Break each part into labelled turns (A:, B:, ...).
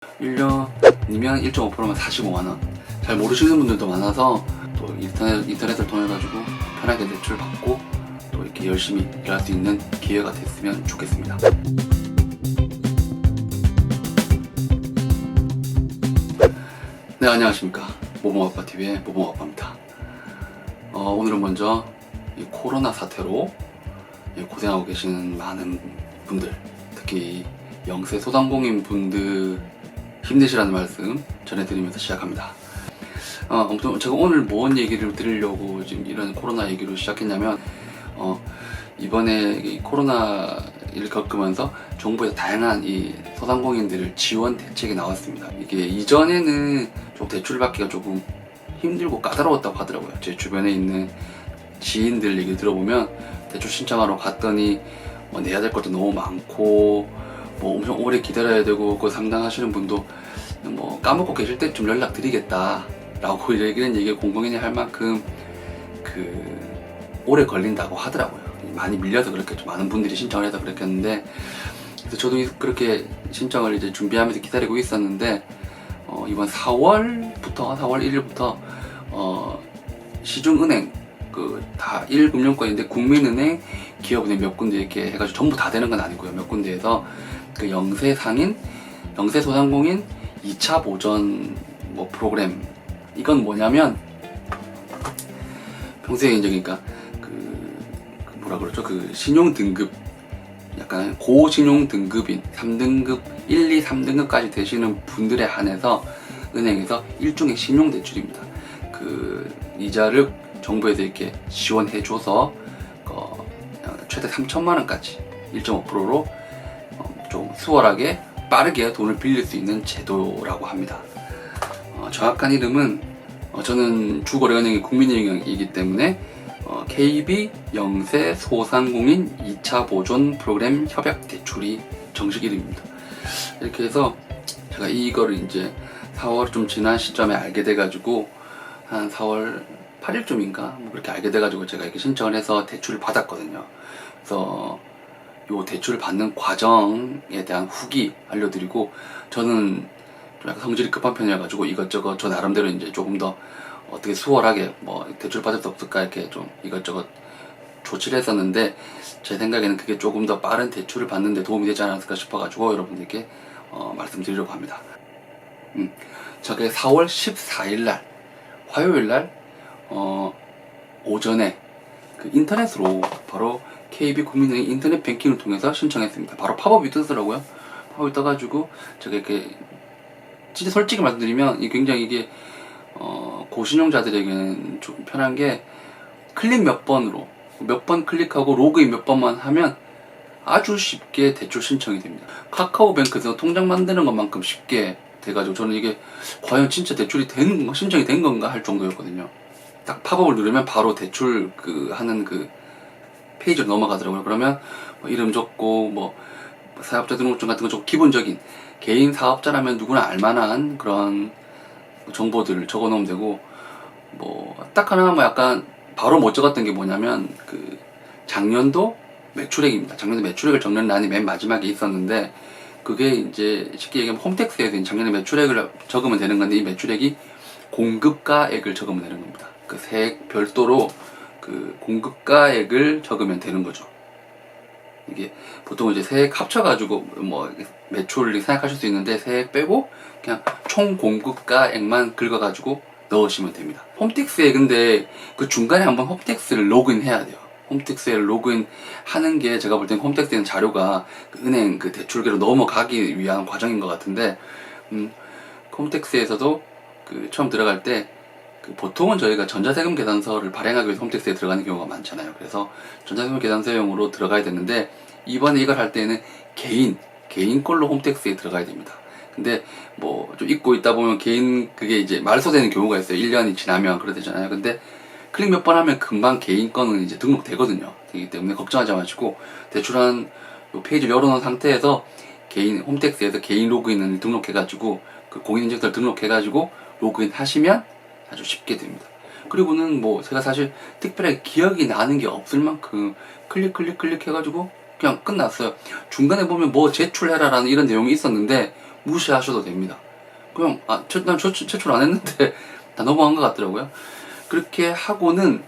A: 1년이면 1.5%면 45만원. 잘 모르시는 분들도 많아서 또 인터넷을 통해 가지고 편하게 대출 받고 또 이렇게 열심히 일할 수 있는 기회가 됐으면 좋겠습니다. 네, 안녕하십니까. 모범아빠TV의 모범아빠입니다. 오늘은 먼저 이 코로나 사태로 고생하고 계시는 많은 분들, 특히 영세 소상공인 분들 힘내시라는 말씀 전해드리면서 시작합니다. 아무튼 제가 오늘 뭔 얘기를 드리려고 지금 이런 코로나 얘기로 시작했냐면, 이번에 이 코로나를 겪으면서 정부에서 다양한 이 소상공인들을 지원 대책이 나왔습니다. 이게 이전에는 좀 대출 받기가 조금 힘들고 까다로웠다고 하더라고요. 제 주변에 있는 지인들 얘기 들어보면 대출 신청하러 갔더니 내야 될 것도 너무 많고 엄청 오래 기다려야 되고, 그거 상담하시는 분도 까먹고 계실 때좀 연락 드리겠다 라고 이런 얘기를 공공연히 할 만큼 오래 걸린다고 하더라고요. 많이 밀려서 그렇게 좀 많은 분들이 신청을 해서 그랬겠는데, 그래서 저도 그렇게 신청을 이제 준비하면서 기다리고 있었는데, 이번 4월 1일부터 시중은행 다 1금융권인데 국민은행, 기업은행 몇 군데 이렇게 해가지고 전부 다 되는 건 아니고요. 몇 군데에서 영세 소상공인 2차 보전 프로그램, 이건 뭐냐면 평소에 이제 신용 등급, 약간 고신용 등급인 3등급, 1, 2, 3등급까지 되시는 분들에 한해서 은행에서 일종의 신용 대출입니다. 이자를 정부에서 이렇게 지원해줘서 최대 3천만 원까지 1.5%로 좀 수월하게 빠르게 돈을 빌릴 수 있는 제도라고 합니다. 정확한 이름은 저는 주거래은행이 국민은행이기 때문에 KB 영세 소상공인 2차 보존 프로그램 협약 대출이 정식 이름입니다. 이렇게 해서 제가 이거를 이제 4월 좀 지난 시점에 알게 돼가지고 한 4월 8일쯤인가 그렇게 알게 돼가지고 제가 이렇게 신청을 해서 대출을 받았거든요. 그래서 요 대출을 받는 과정에 대한 후기 알려드리고, 저는 좀 약간 성질이 급한 편이어가지고 이것저것 저 나름대로 이제 조금 더 어떻게 수월하게 대출 받을 수 없을까 이렇게 좀 이것저것 조치를 했었는데, 제 생각에는 그게 조금 더 빠른 대출을 받는 데 도움이 되지 않았을까 싶어가지고 여러분들께 말씀드리려고 합니다. 저게 4월 14일날 화요일날 오전에 인터넷으로 바로 KB 국민은행 인터넷 뱅킹을 통해서 신청했습니다. 바로 팝업이 뜨더라고요. 팝업이 떠가지고 제가 이렇게 진짜 솔직히 말씀드리면 굉장히 이게 고신용자들에게는 좀 편한 게, 클릭 몇 번 클릭하고 로그인 몇 번만 하면 아주 쉽게 대출 신청이 됩니다. 카카오뱅크에서 통장 만드는 것만큼 쉽게 돼가지고 저는 이게 과연 진짜 대출이 신청이 된 건가 할 정도였거든요. 딱 팝업을 누르면 바로 대출 하는 페이지로 넘어가더라고요. 그러면 이름 적고 사업자 등록증 같은 거 적고 기본적인 개인 사업자라면 누구나 알만한 그런 정보들을 적어 놓으면 되고, 딱 하나 약간 바로 못 적었던 게 뭐냐면 작년도 매출액입니다. 작년도 매출액을 적는 란이 맨 마지막에 있었는데, 그게 이제 쉽게 얘기하면 홈택스에서 작년에 매출액을 적으면 되는 건데, 이 매출액이 공급가액을 적으면 되는 겁니다. 세액 별도로 공급가액을 적으면 되는 거죠. 이게 보통 이제 세액 합쳐가지고 매출을 생각하실 수 있는데, 세액 빼고 그냥 총 공급가액만 긁어가지고 넣으시면 됩니다. 홈택스에 근데 중간에 한번 홈택스를 로그인 해야 돼요. 홈택스에 로그인 하는 게 제가 볼 때는 홈택스에 있는 자료가 은행 대출계로 넘어가기 위한 과정인 것 같은데, 홈택스에서도 처음 들어갈 때 보통은 저희가 전자세금 계산서를 발행하기 위해서 홈택스에 들어가는 경우가 많잖아요. 그래서 전자세금 계산서용으로 들어가야 되는데, 이번에 이걸 할 때는 개인 걸로 홈택스에 들어가야 됩니다. 근데 좀 잊고 있다 보면 그게 이제 말소되는 경우가 있어요. 1년이 지나면 그러되잖아요. 근데 클릭 몇 번 하면 금방 개인 거는 이제 등록되거든요. 되기 때문에 걱정하지 마시고, 대출한 페이지를 열어놓은 상태에서 홈택스에서 개인 로그인을 등록해가지고 공인인증서를 등록해가지고 로그인 하시면 아주 쉽게 됩니다. 그리고는 제가 사실 특별하게 기억이 나는 게 없을 만큼 클릭 해가지고 그냥 끝났어요. 중간에 보면 제출해라 라는 이런 내용이 있었는데 무시하셔도 됩니다. 그냥 난 제출 안 했는데 다 넘어간 것 같더라고요. 그렇게 하고는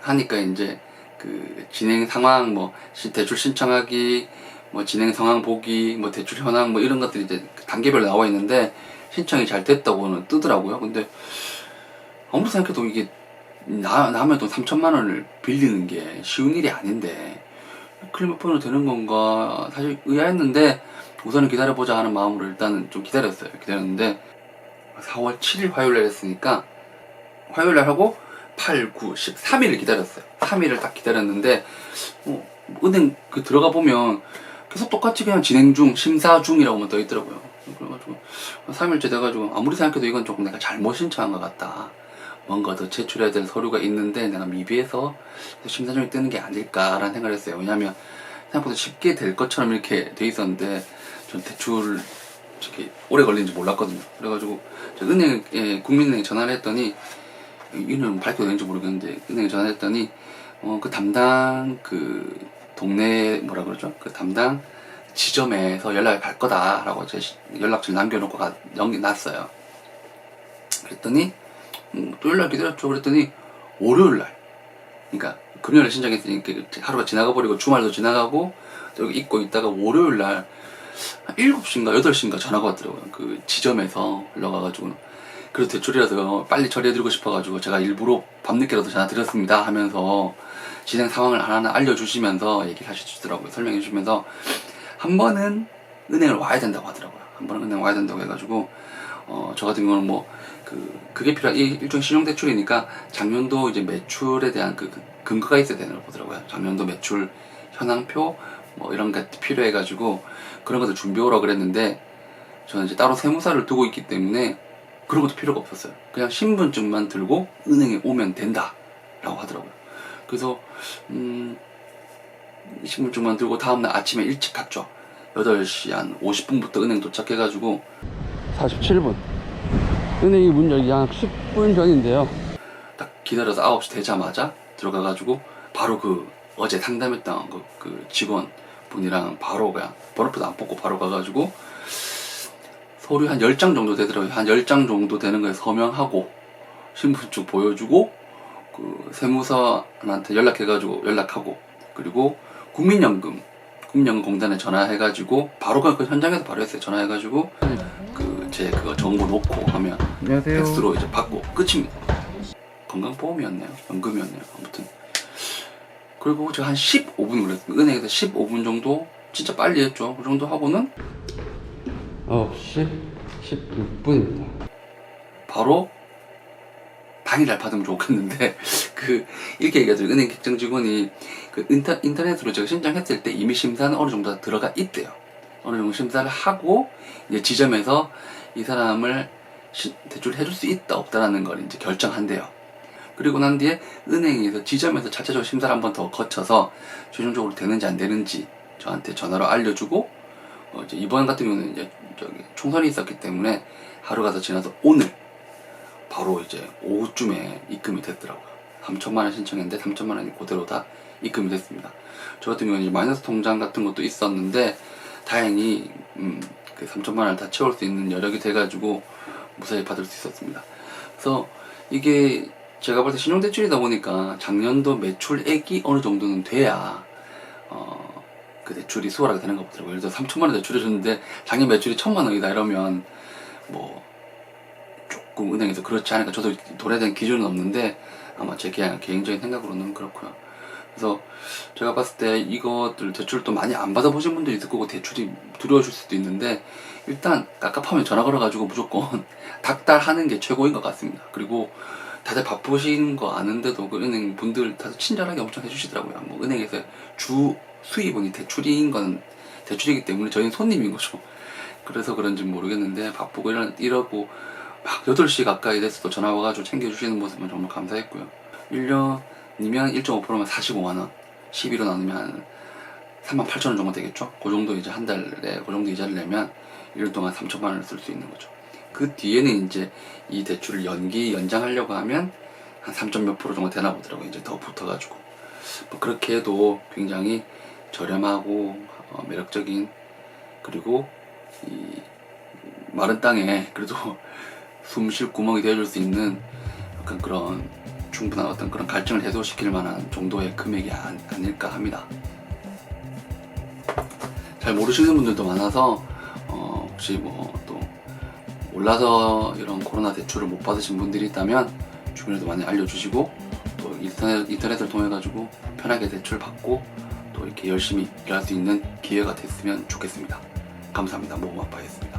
A: 하니까 이제 그 진행 상황, 뭐 대출 신청하기, 뭐 진행 상황 보기, 뭐 대출 현황, 뭐 이런 것들이 이제 단계별로 나와 있는데 신청이 잘 됐다고는 뜨더라고요. 근데 아무리 생각해도 이게 남의 돈 3천만 원을 빌리는 게 쉬운 일이 아닌데 클릭 몇 번으로 되는 건가 사실 의아했는데 우선은 기다려보자 하는 마음으로 일단은 좀 기다렸어요. 기다렸는데 4월 7일 화요일날 했으니까 화요일날 하고 8, 9, 10, 3일을 기다렸어요. 3일을 딱 기다렸는데 은행 그 들어가 보면 계속 똑같이 그냥 진행 중, 심사 중이라고만 떠 있더라고요. 그래가지고 3일째 돼가지고 아무리 생각해도 이건 조금 내가 잘못 신청한 것 같다. 뭔가 더 제출해야 될 서류가 있는데 내가 미비해서 심사 중에 뜨는 게 아닐까라는 생각을 했어요. 왜냐하면 생각보다 쉽게 될 것처럼 이렇게 돼 있었는데 전 대출 이렇게 오래 걸리는지 몰랐거든요. 그래가지고 제가 은행에 국민은행에 전화를 했더니 이는 밝혀도 되는지 모르겠는데 은행에 전화를 했더니 그 담당 그 동네 뭐라 그러죠? 그 담당 지점에서 연락이 갈 거다라고 제 연락처를 남겨놓고 놨어요. 그랬더니 또 연락 기다렸죠. 그랬더니 월요일날, 그러니까 금요일에 신청했으니까 하루가 지나가 버리고 주말도 지나가고 여기 있고 있다가 월요일날 한 7시인가 8시인가 전화가 왔더라고요. 그 지점에서 연락 와가지고 그래도 대출이라서 빨리 처리해드리고 싶어가지고 제가 일부러 밤늦게라도 전화 드렸습니다 하면서 진행 상황을 하나하나 알려주시면서 얘기를 하시더라고요. 설명해 주시면서 한 번은 은행을 와야 된다고 하더라고요. 한 번은 은행 와야 된다고 해가지고 저 같은 경우는 뭐 그게 필요한 일종의 신용대출이니까 작년도 이제 매출에 대한 그 근거가 있어야 되는 걸 보더라고요. 작년도 매출 현황표 뭐 이런 게 필요해가지고 그런 것들 준비해 오라 그랬는데 저는 이제 따로 세무사를 두고 있기 때문에 그런 것도 필요가 없었어요. 그냥 신분증만 들고 은행에 오면 된다 라고 하더라고요. 그래서 신분증만 들고 다음날 아침에 일찍 갔죠. 8시 한 50분부터 은행 도착해가지고 47분 은행이 문 열기 한 10분 전인데요. 딱 기다려서 9시 되자마자 들어가가지고 바로 그 어제 상담했던 그 직원 분이랑 바로 그냥 번호표도 안 뽑고 바로 가가지고 서류 한 10장 정도 되더라고요. 한 10장 정도 되는 거에 서명하고 신분증 보여주고 그 세무서한테 연락하고 그리고 국민연금공단에 전화해가지고 바로 그 현장에서 바로 했어요. 전화해가지고 제 그거 정보 놓고 하면
B: 안녕하세요.
A: 팩스로 이제 받고 끝입니다. 건강보험이었네요. 연금이었네요. 아무튼 그리고 제가 한 15분 걸렸어요. 은행에서 15분 정도 진짜 빨리 했죠. 그 정도 하고는 9시 16분입니다. 바로 당일날 받으면 좋겠는데 이렇게 얘기하죠. 은행 직장 직원이 그 인터넷으로 제가 신청했을 때 이미 심사는 어느 정도 들어가 있대요. 어느 정도 심사를 하고 이제 지점에서 이 사람을 대출을 해줄 수 있다 없다라는 걸 이제 결정한대요. 그리고 난 뒤에 은행에서 지점에서 자체적으로 심사를 한 번 더 거쳐서 최종적으로 되는지 안 되는지 저한테 전화로 알려주고 이제 이번 같은 경우는 이제 총선이 있었기 때문에 하루가 더 지나서 오늘 바로 이제 오후쯤에 입금이 됐더라고요. 3천만 원 신청했는데 3천만 원이 그대로 다 입금이 됐습니다. 저 같은 경우는 이제 마이너스 통장 같은 것도 있었는데 다행히 그 3천만 원을 다 채울 수 있는 여력이 돼가지고 무사히 받을 수 있었습니다. 그래서 이게 제가 볼 때 신용대출이다 보니까 작년도 매출액이 어느 정도는 돼야 그 대출이 수월하게 되는 것 같더라고요. 예를 들어 3천만 원 대출해줬는데 작년 매출이 1,000만 원이다 이러면 뭐 조금 은행에서 그렇지 않을까. 저도 돈에 대한 기준은 없는데 아마 제 개인적인 생각으로는 그렇고요. 그래서 제가 봤을 때 이것들 대출도 많이 안 받아보신 분도 있을 거고 대출이 두려워질 수도 있는데 일단 깝깝하면 전화 걸어가지고 무조건 닥달하는 게 최고인 것 같습니다. 그리고 다들 바쁘신 거 아는데도 그 은행 분들 다들 친절하게 엄청 해주시더라고요. 뭐 은행에서 주 수입원이 대출인 건 대출이기 때문에 저희는 손님인 거죠. 그래서 그런지 모르겠는데 바쁘고 이러고 막 8시 가까이 됐어도 전화 와가지고 챙겨주시는 모습은 정말 감사했고요. 1년이면 1.5%면 45만원 11원 나누면 한 38,000원 정도 되겠죠. 그 정도 이제 한 달에 그 정도 이자를 내면 1년 동안 3천만 원을 쓸 수 있는 거죠. 그 뒤에는 이제 이 대출을 연장하려고 하면 한 3점 몇 프로 정도 되나 보더라고요. 이제 더 붙어가지고 뭐 그렇게 해도 굉장히 저렴하고 매력적인 그리고 이 마른 땅에 그래도 숨 쉴 구멍이 되어줄 수 있는 약간 그런 충분한 어떤 그런 갈증을 해소시킬 만한 정도의 금액이 아닐까 합니다. 잘 모르시는 분들도 많아서 혹시 뭐 또 몰라서 이런 코로나 대출을 못 받으신 분들이 있다면 주변에도 많이 알려주시고 또 인터넷을 통해 가지고 편하게 대출 받고 또 이렇게 열심히 일할 수 있는 기회가 됐으면 좋겠습니다. 감사합니다. 모험아빠였습니다.